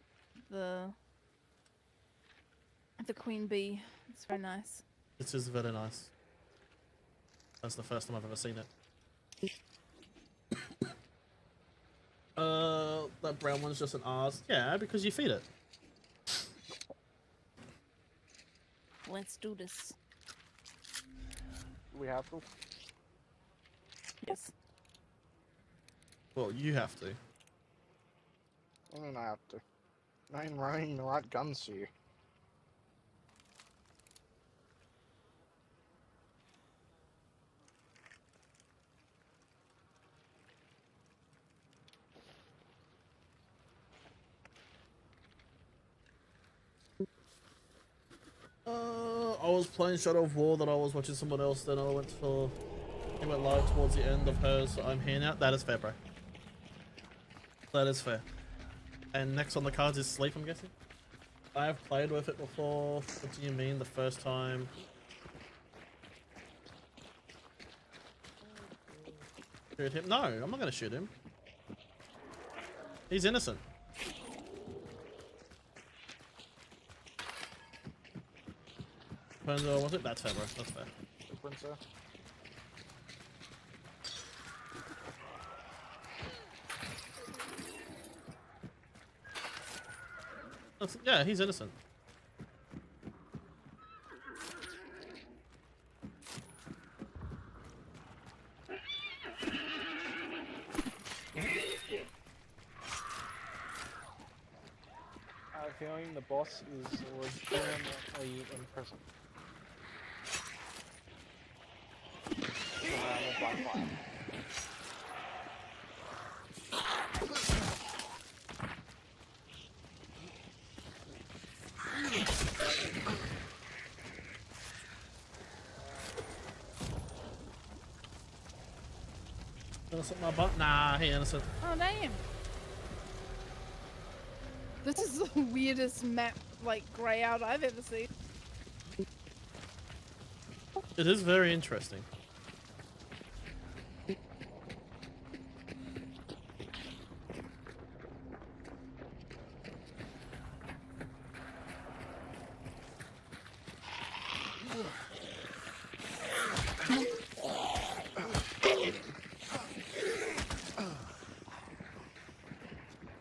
The Queen Bee. It's very nice. This is very nice. That's the first time I've ever seen it. That brown one's just an R's. Yeah, because you feed it. Let's do this. We have to. Yes. Well, you have to. I mean, I have to. I ain't running the right guns here. I was playing Shadow of War, then I was watching someone else, then I went for... It went live towards the end of hers, so I'm here now. That is fair, bro. That is fair. And next on the cards is Sleep, I'm guessing? I have played with it before. What do you mean the first time? Shoot him? No, I'm not gonna shoot him. He's innocent. Was it? That's fair, bro. That's fair. Sequencer. Yeah, he's innocent. I have a feeling the boss is legitimately in prison. Surrounded by fire. Innocent my butt? Nah, he innocent. Oh, damn. This is the weirdest map, like, grey out I've ever seen. It is very interesting.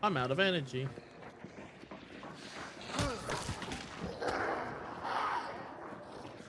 I'm out of energy.